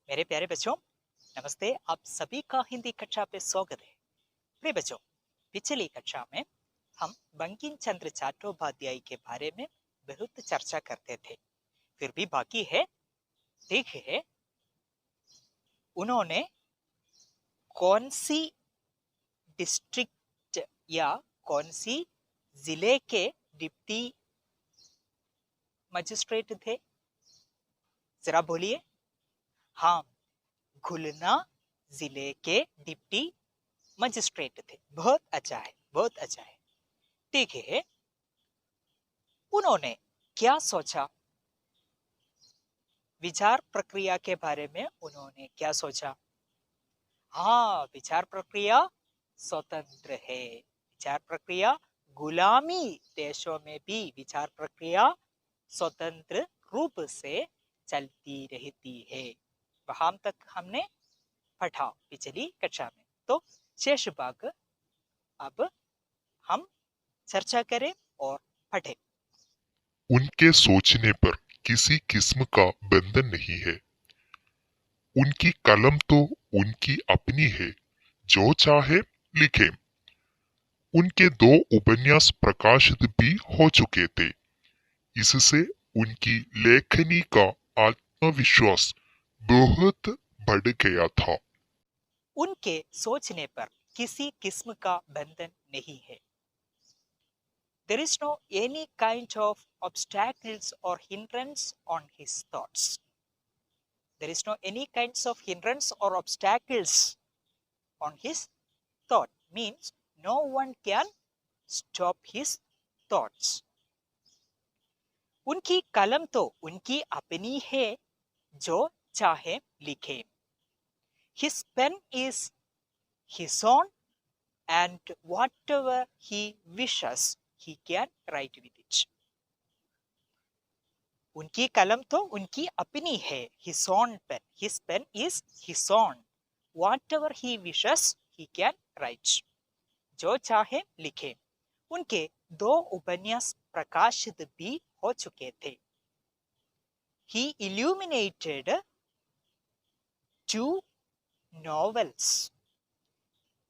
मेरे प्यारे बच्चों, नमस्ते। आप सभी का हिंदी कक्षा पे स्वागत है। प्रिय बच्चों, पिछली कक्षा में हम बंकिम चंद्र चट्टोपाध्याय के बारे में बहुत चर्चा करते थे। फिर भी बाकी है। देखिए, उन्होंने कौन सी डिस्ट्रिक्ट या कौन सी जिले के डिप्टी मजिस्ट्रेट थे? जरा बोलिए। हाँ, खुलना जिले के डिप्टी मजिस्ट्रेट थे। बहुत अच्छा है, बहुत अच्छा है। ठीक है, उन्होंने क्या सोचा? विचार प्रक्रिया के बारे में उन्होंने क्या सोचा? हाँ, विचार प्रक्रिया स्वतंत्र है। विचार प्रक्रिया गुलामी देशों में भी विचार प्रक्रिया स्वतंत्र रूप से चलती रहती है। वहां तक हमने पढ़ा पिछली कक्षा में। तो शेष भाग अब हम चर्चा करें और पढ़ें। उनके सोचने पर किसी किस्म का बंधन नहीं है। उनकी कलम तो उनकी अपनी है, जो चाहे लिखे। उनके 2 उपन्यास प्रकाशित भी हो चुके थे। इससे उनकी लेखनी का आत्मविश्वास बहुत बढ़ गया था। उनके सोचने पर किसी किस्म का बंधन नहीं है। There is no any kind of obstacles or hindrance on his thoughts. There is no any kinds of hindrance or obstacles on his thought. Means no one can stop his thoughts. उनकी कलम तो उनकी अपनी है, जो चाहे लिखे। His pen is his own, and whatever he wishes, he can write with it. उनकी कलम तो उनकी अपनी है। His own pen. His pen is his own. Whatever he wishes, he can write. जो चाहे लिखे। उनके 2 उपन्यास प्रकाशित भी हो चुके थे। He illuminated 2 novels.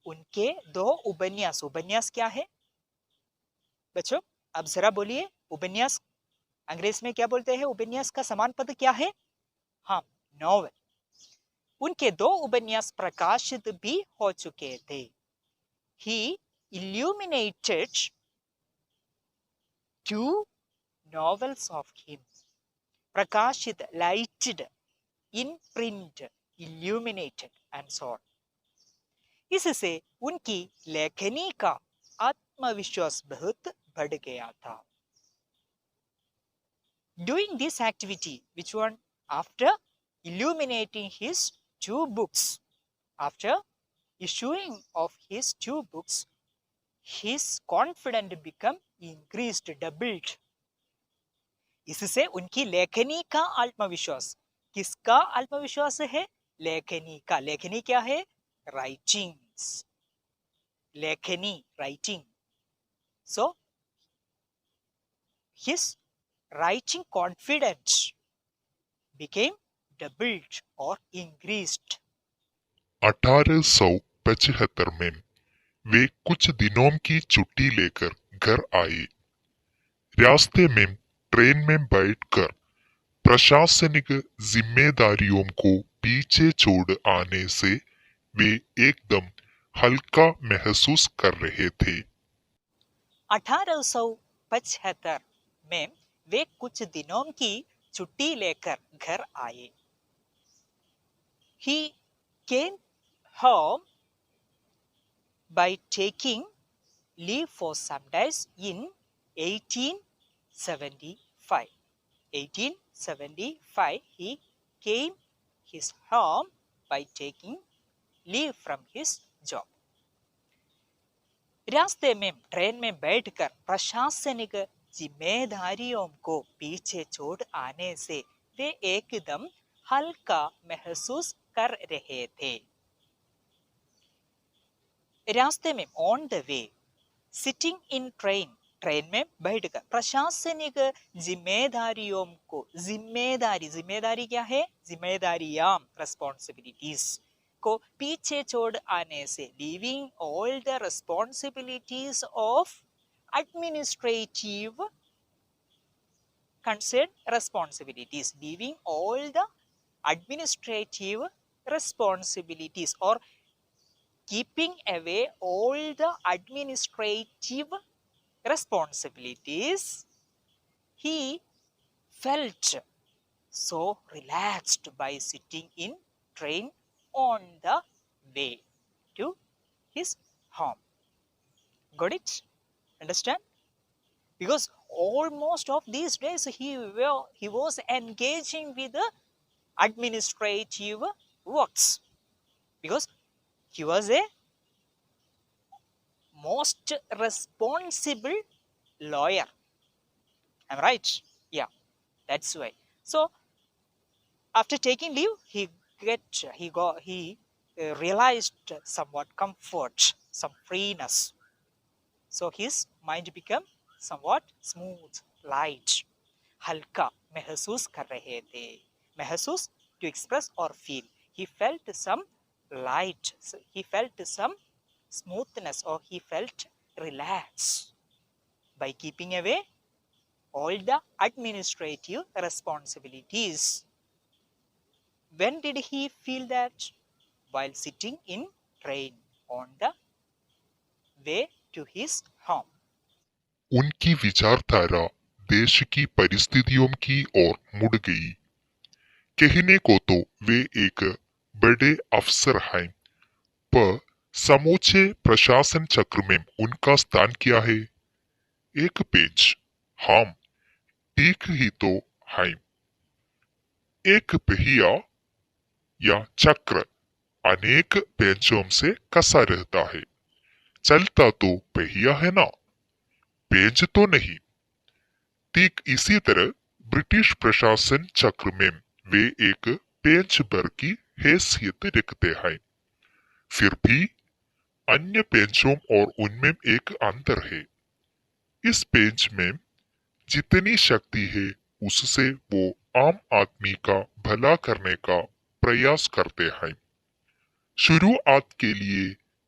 उनके 2 उपन्यास। उपन्यास क्या है बच्चों? अब जरा बोलिए। उपन्यास अंग्रेज में क्या बोलते हैं? उपन्यास का समान पद क्या है? हाँ, नॉवल। उनके 2 उपन्यास प्रकाशित भी हो चुके थे। He illuminated 2 novels of him. प्रकाशित, lighted, in print, illuminated and so on. इससे उनकी लेखनी का आत्मविश्वास बहुत बढ़ गया था। Doing this activity, which one? After illuminating his 2 books, after issuing of his 2 books, his confidence become increased, doubled. इससे उनकी लेखनी का आत्मविश्वास। किसका आत्मविश्वास है? लेखनी का। लेखनी क्या है? राइटिंग्स। लेखनी, writing. So his writing confidence became doubled or increased. 1875 में वे कुछ दिनों की छुट्टी लेकर घर आए। रास्ते में ट्रेन में बैठकर प्रशासनिक जिम्मेदारियों को पीछे छोड़ आने से वे एकदम हल्का महसूस कर रहे थे। 1875 में वे कुछ दिनों की छुट्टी लेकर घर आए। He came home by taking leave for some days in 1875. 1875 he came his home by taking leave from his job. रास्ते में ट्रेन में बैठकर प्रशासनिक जिम्मेदारियों को पीछे छोड़ आने से वे एकदम हल्का महसूस कर रहे थे। रास्ते में, on the way, sitting in train train में बैठ कर प्रशासनिक जिम्मेदारियों को जिम्मेदारी क्या है? जिम्मेदारियां, रेस्पॉन्सिबिलिटीज को पीछे छोड़ आने से, leaving all the responsibilities of administrative concerned responsibilities, leaving all the administrative responsibilities or keeping away all the administrative responsibilities, he felt so relaxed by sitting in train on the way to his home. Got it? Understand? Because almost of these days he was engaging with the administrative works, because he was a most responsible lawyer. Am I right? Yeah, that's why. So after taking leave, he realized somewhat comfort, some freeness. So his mind became somewhat smooth, light. हल्का महसूस कर रहे थे. महसूस to express or feel. He felt some light. He felt some smoothness, or he felt relaxed by keeping away all the administrative responsibilities. When did he feel that? While sitting in train on the way to his home. उनकी विचारधारा देश की परिस्थितियों की ओर मुड़ गई। कहने को तो वे एक बड़े अफसर हैं, पर समूचे प्रशासन चक्र में उनका स्थान क्या है? एक पेज। हम ठीक ही तो हैं। एक पहिया या चक्र अनेक पेंचों से कसा रहता है। चलता तो पहिया है ना, पेज तो नहीं। ठीक इसी तरह ब्रिटिश प्रशासन चक्र में वे एक पेंच भर की हैसियत रखते हैं। फिर भी अन्य पेंचों और उनमें एक अंतर है। इस पेंच में जितनी शक्ति है, उससे वो आम आदमी का भला करने का प्रयास करते हैं। शुरुआत के लिए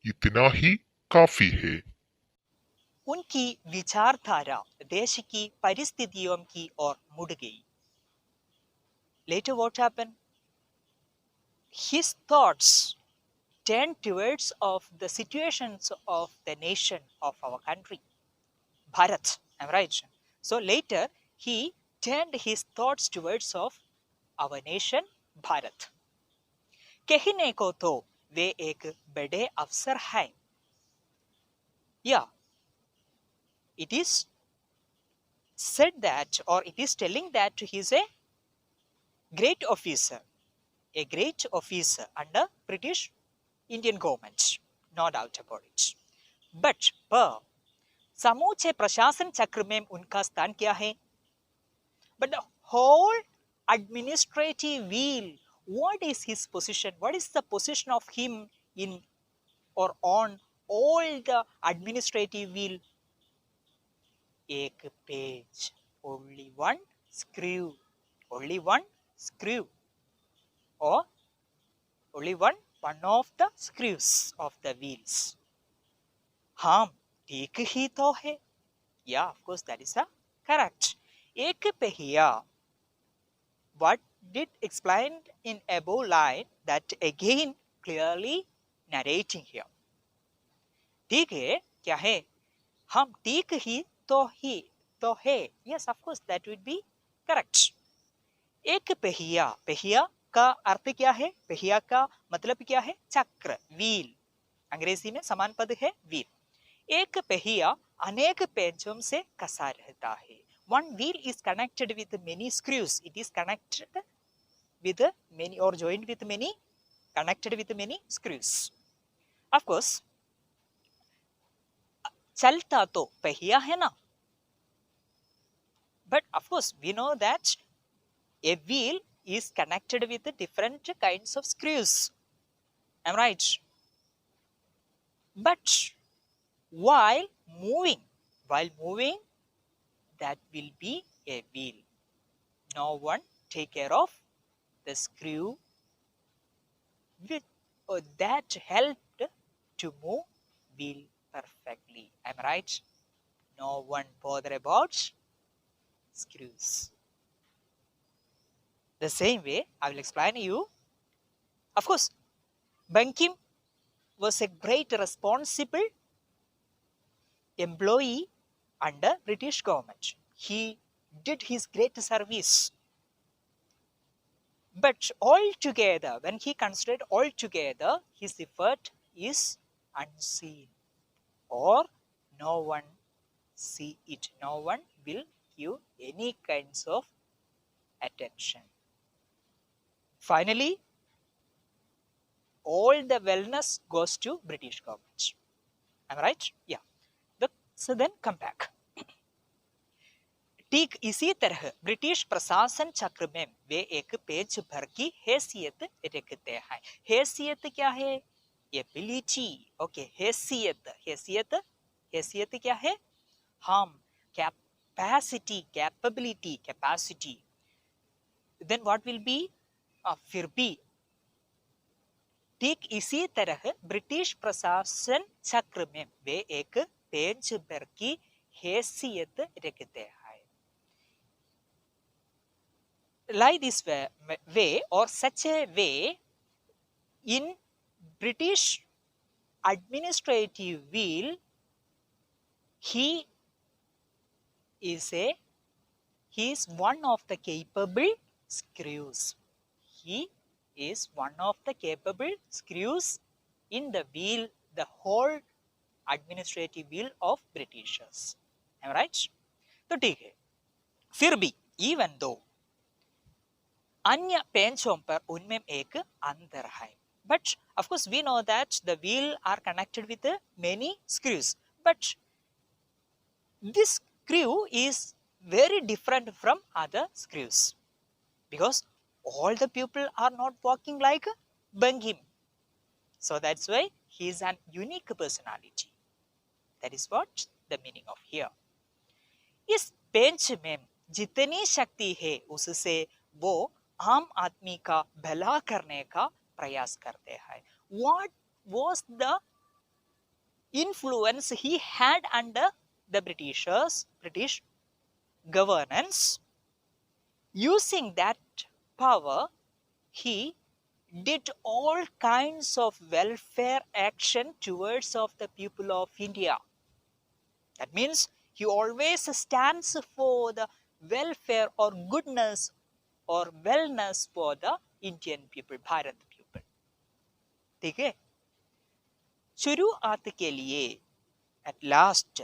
इतना ही काफी है। उनकी विचारधारा देश की परिस्थितियों की ओर मुड़ गई. Later what happened? His thoughts turned towards of the situations of the nation of our country, Bharat. Am I right? So later he turned his thoughts towards of our nation, Bharat. कहने को तो वे एक बड़े अफसर हैं. Yeah, it is said that, or it is telling that he is a great officer under British Indian government, no doubt about it. But पर समूचे प्रशासन चक्र में उनका स्थान क्या है? But the whole administrative wheel, what is his position? What is the position of him in or on all the administrative wheel? एक page, only one screw, or only one of the screws of the wheels. हम ठीक ही तो है. Yeah, of course that is correct. एक पहिया. What did explained in above line, that again clearly narrating here. ठीक है क्या है? हम ठीक ही तो है. Yes, of course that would be correct. एक पहिया का अर्थ क्या है? पहिया का मतलब क्या है? चक्र, व्हील. अंग्रेजी में समान पद है व्हील. एक पहिया अनेक पेंचों से कसा रहता है. One wheel is connected with many screws. It is connected with many, or joined with many, connected with many screws. Of course, चलता तो पहिया है ना. But of course, we know that a wheel is connected with different kinds of screws. Am I right? But while moving, while moving, that will be a wheel. No one take care of the screw with that helped to move wheel perfectly. Am I right? No one bother about screws. The same way, I will explain to you. Of course, Bankim was a great responsible employee under British government. He did his great service. But altogether, when he considered altogether, his effort is unseen, or no one see it. No one will give any kinds of attention. Finally, all the wellness goes to British government. Am I right? Yeah. So then come back. ठीक इसी तरह British प्रशासन चक्र में वे एक page भर की हैसियत रखते हैं. हैसियत क्या है? एबिलिटी. ओके, हैसियत हैसियत हैसियत क्या है? हम capacity, capability, capacity. Then what will be? फिर भी. ठीक इसी तरह ब्रिटिश प्रशासन चक्र में वे एक पेज भर की हैसियत रखते हैं. Like this way or such a way in British administrative wheel, he is one of the capable screws. He is one of the capable screws in the wheel, the whole administrative wheel of Britishers. Am I right? तो ठीक है. फिर भी, even though अन्य पेंचों पर उनमें एक अंतर है. But of course we know that the wheel are connected with many screws. But this screw is very different from other screws because all the people are not walking like Bankim. So that's why he is an unique personality. That is what the meaning of here. इस पेंच में जितनी शक्ति है उससे वो आम आदमी का भला करने का प्रयास करते हैं. What was the influence he had under the British governance? Using that power, he did all kinds of welfare action towards of the people of India. That means he always stands for the welfare or goodness or wellness for the Indian people, Bharat people. ठीक है? शुरुआत के लिए at last,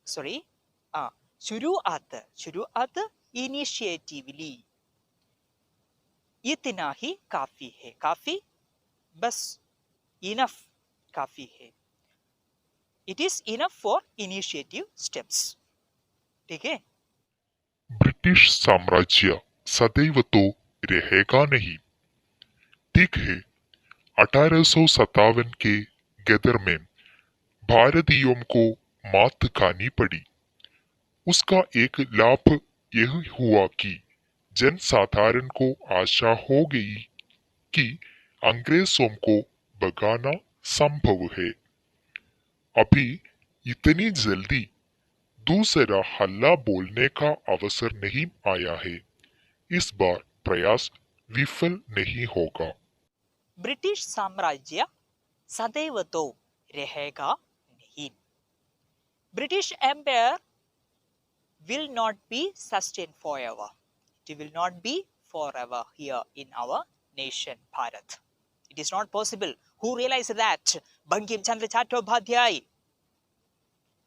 sorry, शुरुआत initiatively इतना ही काफी है. काफी, बस, enough काफी है. It is enough for initiative steps. ठीक है? ब्रिटिश साम्राज्य सदैव तो रहेगा नहीं. ठीक है, 1857 के गदर में भारतीयों को मात खानी पड़ी. उसका एक लाभ यह हुआ कि जनसाधारण को आशा हो गई कि अंग्रेजों को भगाना संभव है. अभी इतनी जल्दी दूसरा हल्ला बोलने का अवसर नहीं आया है. इस बार प्रयास विफल नहीं होगा. ब्रिटिश साम्राज्य सदैव तो रहेगा नहीं. British Empire will not be sustained forever. It will not be forever here in our nation, Bharat. It is not possible. Who realized that? Bankim Chandra Chattopadhyay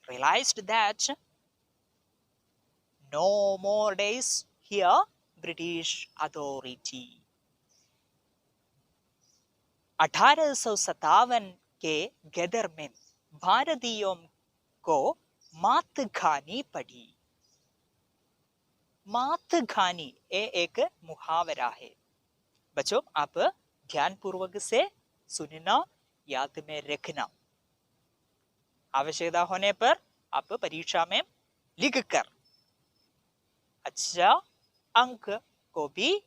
realized that no more days here British authority. 1857 के गदर में भारतीयों को मात खानी पड़ी. मात खानी ये एक मुहावरा है. बच्चों, आप ध्यानपूर्वक से सुनना, याद में रखना. आवश्यकता होने पर आप परीक्षा में लिख कर अच्छा अंक को भी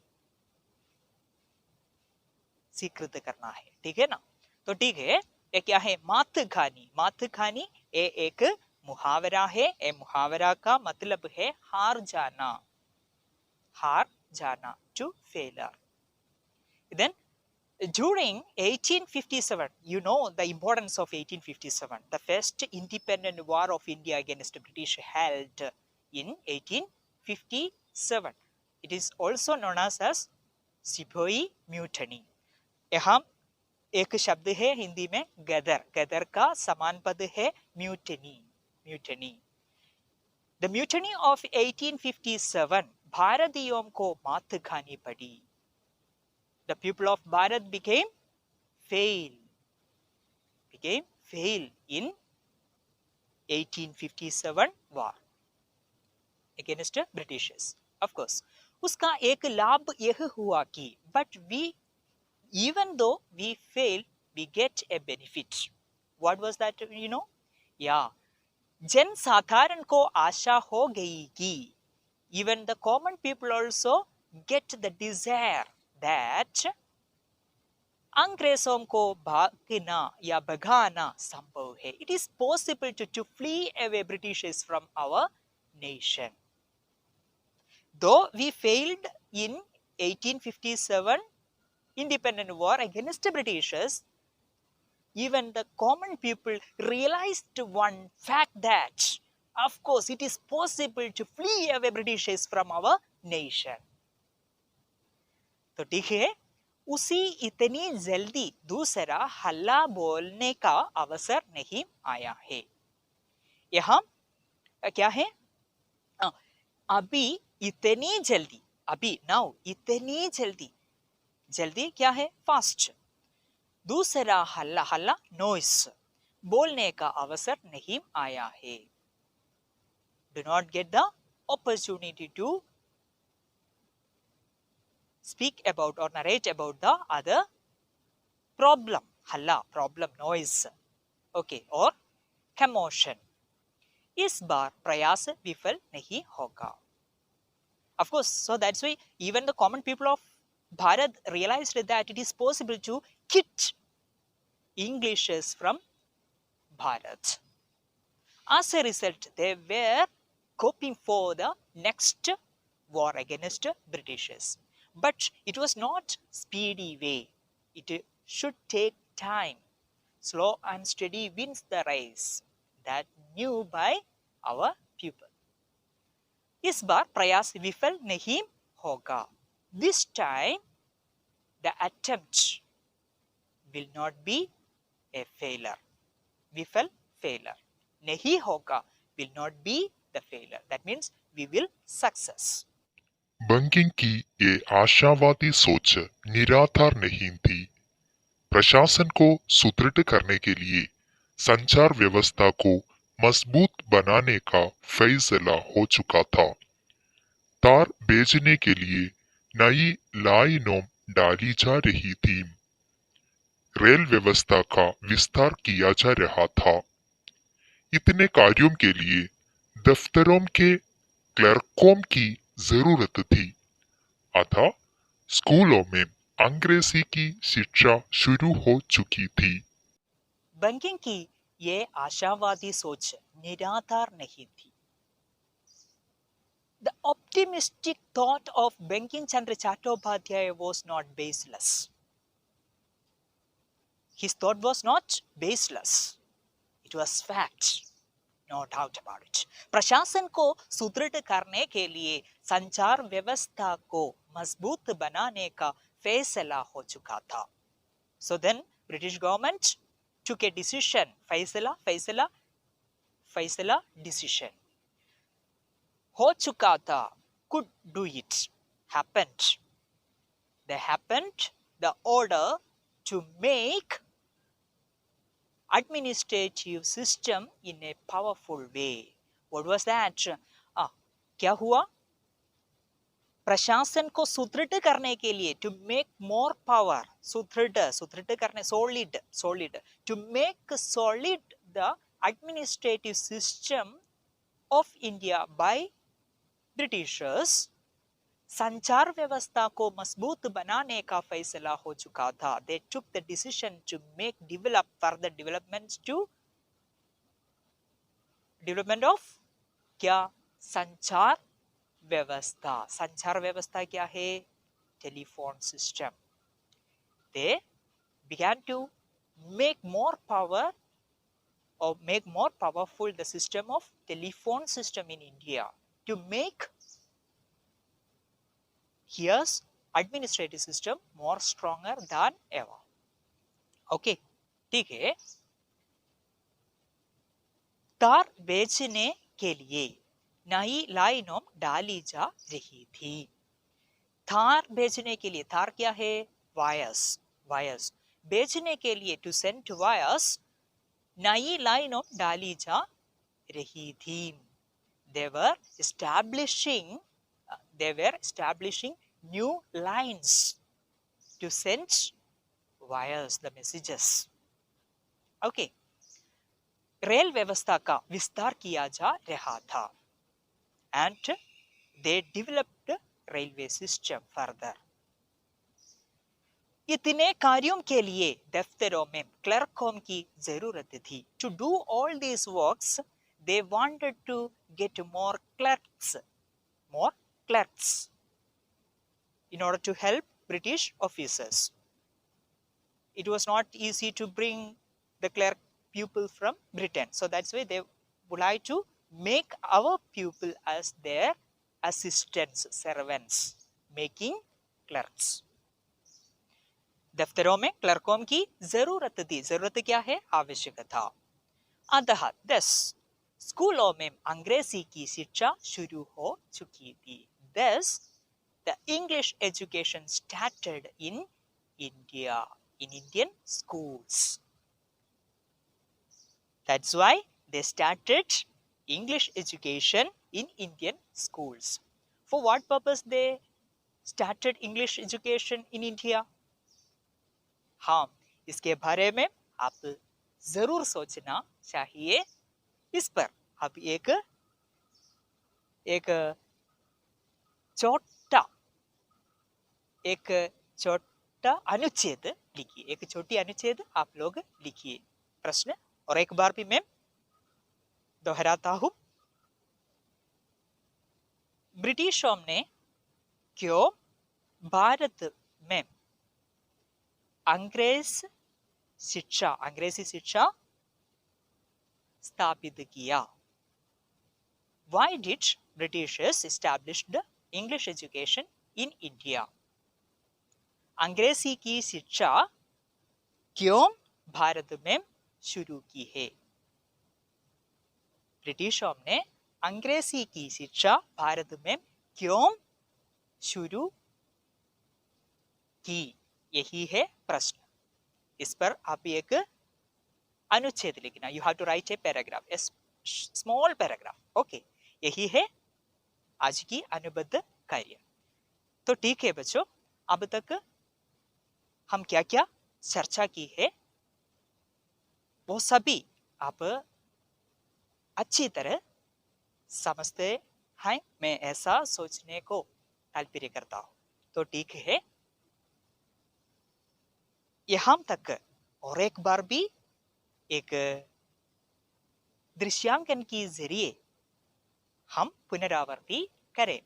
स्वीकृत करना है, ठीक है ना। तो ठीक है, ये क्या है, मात खानी। मात खानी ये एक मुहावरा है। ये मुहावरा का मतलब है हार जाना, हार जाना, to failure. Then during 1857, you know the importance of 1857, the first independent war of India against British held in 1857. It is also known as sepoy mutiny. यहाँ एक शब्द है हिंदी में गदर, गदर का समान पद है mutiny, mutiny. The mutiny of 1857, भारतीयों को मात खानी पड़ी। The people of Bharat became fail in 1857 war against Britishers. Of course, उसका एक लाभ यह हुआ कि but we, even though we fail, we get a benefit. What was that, you know? Yeah, जन साधारण को आशा हो गई कि even the common people also get the desire that अंग्रेजों को भागना या भगाना संभव है। It is possible to flee away Britishers from our nation. Though we failed in 1857 independent war against Britishers, even the common people realized one fact that, of course, it is possible to flee away Britishers from our nation. तो ठीक है, उसी इतनी जल्दी दूसरा हल्ला बोलने का अवसर नहीं आया है। यहाँ क्या है, अभी इतनी जल्दी, अभी नाउ इतनी जल्दी, जल्दी क्या है, फास्ट। दूसरा हल्ला, हल्ला नॉइस, बोलने का अवसर नहीं आया है। Do not get the opportunity to speak about or narrate about the other problem, halla, problem, noise, okay, or commotion. इस बार प्रयास विफल नहीं होगा। Of course, so that's why even the common people of Bharat realized that it is possible to kit Englishes from Bharat. As a result, they were hoping for the next war against Britishers. But it was not speedy way. It should take time. Slow and steady wins the race. That knew by our people. इस बार प्रयास विफल नहीं होगा. This time, the attempt will not be a failure. विफल, failure. नहीं होगा will not be the failure. That means we will success. Bankim की ये आशावादी सोच निराधार नहीं थी। प्रशासन को सुदृढ़ करने के लिए संचार व्यवस्था को मजबूत बनाने का फैसला हो चुका था। तार भेजने के लिए नई लाइनों डाली जा रही थी। रेल व्यवस्था का विस्तार किया जा रहा था। इतने कार्यों के लिए दफ्तरों के क्लर्कों की जरूरत थी। अतः स्कूलों में अंग्रेजी की शिक्षा शुरू हो चुकी थी। बंकिम की ये आशावादी सोच निराधार नहीं थी। The optimistic thought of Bankim Chandra Chattopadhyay was not baseless. His thought was not baseless. It was fact. No doubt about it. प्रशासन को सुदृढ़ करने के लिए संचार व्यवस्था को मजबूत बनाने का फैसला हो चुका था. So then British government took a decision. फैसला decision. हो चुका था. Could do it. Happened. They happened the order to make administrative system in a powerful way. What was that? क्या हुआ? प्रशासन को सुदृढ़ करने के लिए to make more power, सुदृढ़ करने, solid, to make solid the administrative system of India by Britishers, संचार व्यवस्था को मजबूत बनाने का फैसला हो चुका था. They took the decision to make develop further developments to development of क्या? संचार व्यवस्था. संचार व्यवस्था क्या है? Telephone system. They began to make more power or make more powerful the system of telephone system in India to make here's administrative system more stronger than ever. Okay, ठीक है. तार बेचने के लिए नई लाइनों डाली जा रही थी. तार बेचने के लिए, तार क्या है? वायर्स. वायर्स बेचने के लिए, टू सेंड वायर्स, नई लाइनों डाली जा रही थी. They were establishing new lines to send wires, the messages. Okay. Rail व्यवस्था का विस्तार किया जा रहा था. And they developed railway system further. इतने कार्यों के लिए दफ्तरों में क्लर्कों की जरूरत थी. To do all these works, they wanted to get more clerks in order to help British officers. It was not easy to bring the clerk people from Britain, so that's why they would like to make our people as their assistants, servants, making clerks. दफ्तरों में क्लर्कों की जरूरत थी. जरूरत क्या है? आवश्यकता. अतः 10 स्कूलों में अंग्रेजी की शिक्षा शुरू हो चुकी थी. Thus, the English education started in India, in Indian schools. That's why they started English education in Indian schools. For what purpose they started English education in India? हाँ, इसके बारे में आप जरूर सोचना चाहिए. इस पर आप एक छोटा अनुच्छेद लिखिए. एक छोटी अनुच्छेद आप लोग लिखिए. प्रश्न और एक बार भी मैं दोहराता हूं. ब्रिटिशों ने क्यों भारत में अंग्रेजी शिक्षा स्थापित किया? Why did Britishers establish the English education in India? अंग्रेजी की शिक्षा क्यों भारत में शुरू की है? ब्रिटिशों ने अंग्रेजी की शिक्षा भारत में क्यों शुरू की? यही है प्रश्न. इस पर आप एक अनुच्छेद लिखना. You have to write a paragraph, a small paragraph. Okay, यही है आज की अनुबद्ध कार्य. तो ठीक है बच्चों, अब तक हम क्या क्या चर्चा की है वो सभी आप अच्छी तरह समझते हैं. मैं ऐसा सोचने को तात्पर्य करता हूं. तो ठीक है, यहाँ तक और एक बार भी एक दृश्यांकन के जरिए हम पुनरावृत्ति करें.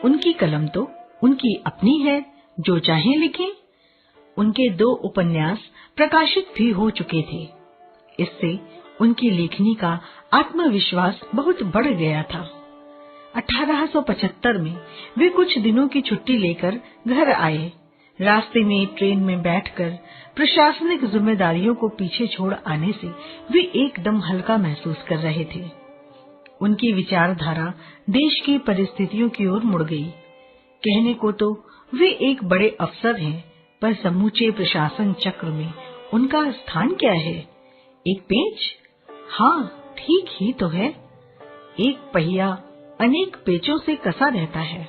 उनकी कलम तो उनकी अपनी है, जो चाहे लिखें. उनके 2 उपन्यास प्रकाशित भी हो चुके थे. इससे उनकी लेखनी का आत्मविश्वास बहुत बढ़ गया था. 1875 में वे कुछ दिनों की छुट्टी लेकर घर आए. रास्ते में ट्रेन में बैठकर प्रशासनिक जिम्मेदारियों को पीछे छोड़ आने से वे एकदम हल्का महसूस कर रहे थे. उनकी विचारधारा देश की परिस्थितियों की ओर मुड़ गई. कहने को तो वे एक बड़े अफसर हैं, पर समूचे प्रशासन चक्र में उनका स्थान क्या है? एक पेंच? हाँ, ठीक ही तो है. एक पहिया अनेक पेचों से कसा रहता है.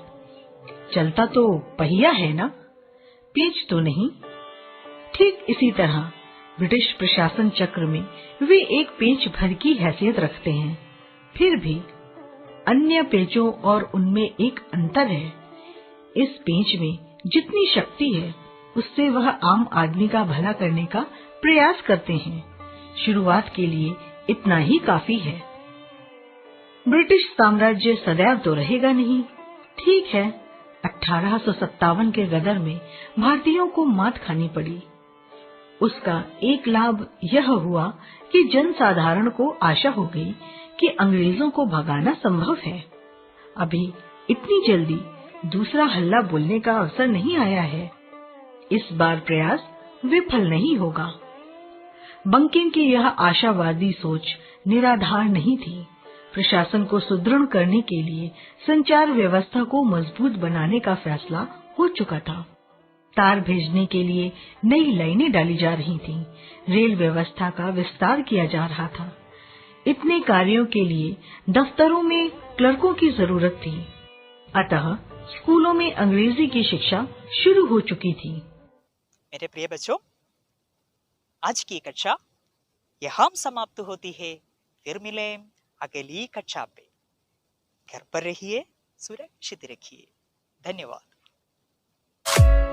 चलता तो पहिया है ना, पेच तो नहीं. ठीक इसी तरह ब्रिटिश प्रशासन चक्र में वे एक पेंच भर की हैसियत रखते हैं. फिर भी अन्य पेचों और उनमें एक अंतर है। इस पेंच में जितनी शक्ति है उससे वह आम आदमी का भला करने का प्रयास करते हैं। शुरुआत के लिए इतना ही काफी है। ब्रिटिश साम्राज्य सदैव तो रहेगा नहीं। ठीक है, 1857 के गदर में भारतीयों को मात खानी पड़ी। उसका एक लाभ यह हुआ कि जनसाधारण को आशा हो गई कि अंग्रेजों को भगाना संभव है। अभी इतनी जल्दी दूसरा हल्ला बोलने का अवसर नहीं आया है। इस बार प्रयास विफल नहीं होगा। बंकिम की यह आशावादी सोच निराधार नहीं थी। प्रशासन को सुदृढ़ करने के लिए संचार व्यवस्था को मजबूत बनाने का फैसला हो चुका था। तार भेजने के लिए नई लाइनें डाली जा रही थीं। रेल व्यवस्था का विस्तार किया जा रहा था। इतने कार्यों के लिए दफ्तरों में क्लर्कों की जरूरत थी। अतः स्कूलों में अंग्रेजी की शिक्षा शुरू हो चुकी थी। मेरे प्रिय बच्चों, आज की कक्षा यहाँ समाप्त होती है। फिर मिलें अगली कक्षा पे। घर पर रहिए, सुरक्षित रखिए। धन्यवाद।